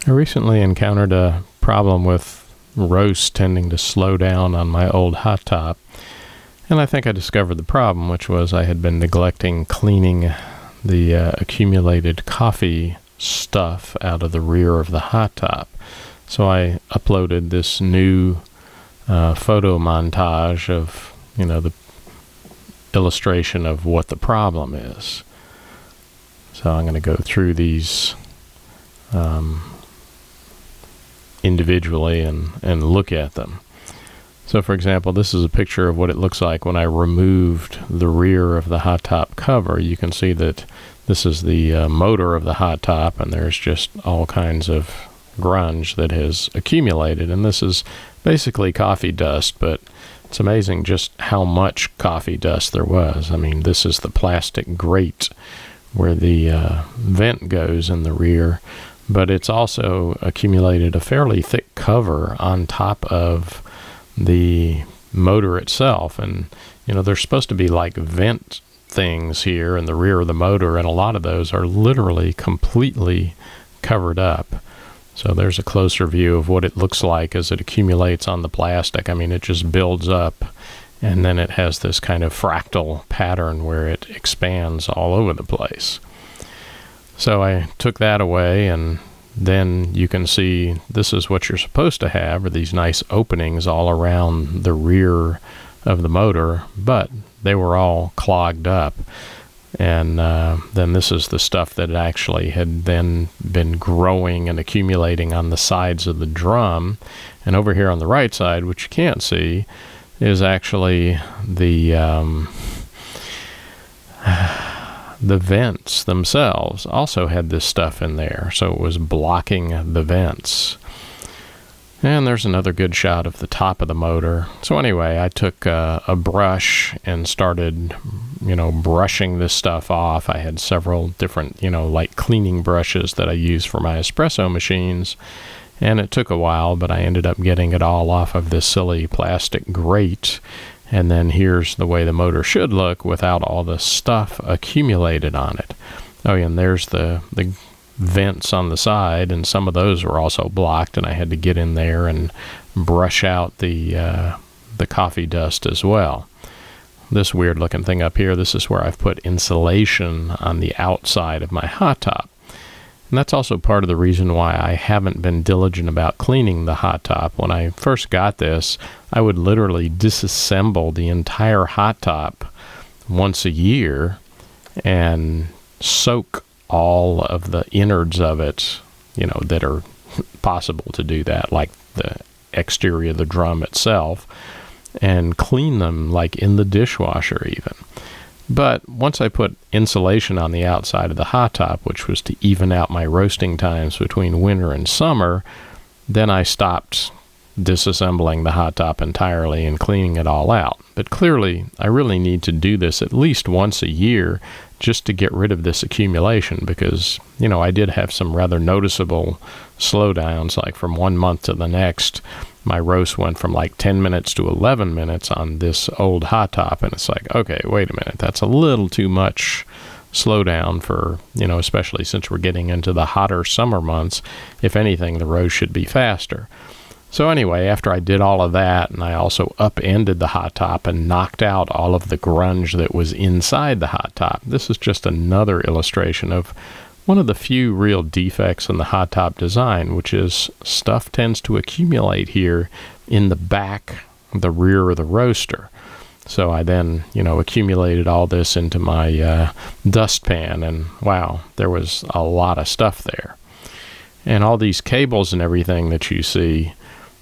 I recently encountered a problem with roast tending to slow down on my old Hottop, and I think I discovered the problem, which was I had been neglecting cleaning the accumulated coffee stuff out of the rear of the Hottop. So I uploaded this new photo montage of, the illustration of what the problem is. So I'm going to go through these individually and look at them. So for example, this is a picture of what it looks like when I removed the rear of the Hottop cover. You can see that this is the motor of the Hottop, and there's just all kinds of grunge that has accumulated, and this is basically coffee dust, but it's amazing just how much coffee dust there was. I mean, this is the plastic grate where the vent goes in the rear, but it's also accumulated a fairly thick cover on top of the motor itself. And there's supposed to be like vent things here in the rear of the motor, and a lot of those are literally completely covered up. So there's a closer view of what it looks like as it accumulates on the plastic. I mean, it just builds up, and then it has this kind of fractal pattern where it expands all over the place. So I took that away, and then you can see this is what you're supposed to have, are these nice openings all around the rear of the motor, but they were all clogged up. And then this is the stuff that actually had then been growing and accumulating on the sides of the drum. And over here on the right side, which you can't see, is actually the vents themselves also had this stuff in there, so it was blocking the vents. And there's another good shot of the top of the motor. So anyway, I took a brush and started, brushing this stuff off. I had several different, like cleaning brushes that I use for my espresso machines. And it took a while, but I ended up getting it all off of this silly plastic grate. And then here's the way the motor should look without all the stuff accumulated on it. Oh, yeah, and there's the vents on the side, and some of those were also blocked, and I had to get in there and brush out the coffee dust as well. This weird looking thing up here, this is where I've put insulation on the outside of my Hottop. And that's also part of the reason why I haven't been diligent about cleaning the Hottop. When I first got this, I would literally disassemble the entire Hottop once a year and soak all of the innards of it, that are possible to do that, like the exterior of the drum itself, and clean them like in the dishwasher even. But once I put insulation on the outside of the Hottop, which was to even out my roasting times between winter and summer, then I stopped disassembling the Hottop entirely and cleaning it all out. But clearly, I really need to do this at least once a year just to get rid of this accumulation, because, I did have some rather noticeable slowdowns, like from one month to the next. My roast went from like 10 minutes to 11 minutes on this old Hottop, and it's like, okay, wait a minute, that's a little too much slowdown for, especially since we're getting into the hotter summer months. If anything, the roast should be faster. So anyway, after I did all of that, and I also upended the Hottop and knocked out all of the grunge that was inside the Hottop, this is just another illustration of one of the few real defects in the Hottop design, which is stuff tends to accumulate here in the back, the rear of the roaster. So I then, accumulated all this into my dustpan, and wow, there was a lot of stuff there. And all these cables and everything that you see,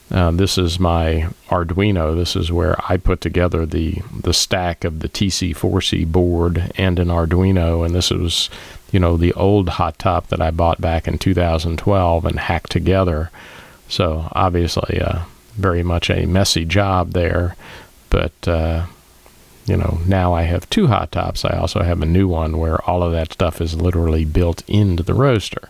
this is my Arduino. This is where I put together the stack of the TC4C board and an Arduino, and this was, the old Hottop that I bought back in 2012 and hacked together. So obviously, very much a messy job there, but now I have two Hottops. I also have a new one where all of that stuff is literally built into the roaster.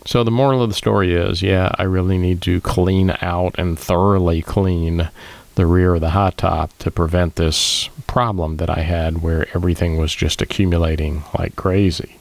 So the moral of the story is, I really need to clean out and thoroughly clean the rear of the Hottop to prevent this problem that I had where everything was just accumulating like crazy.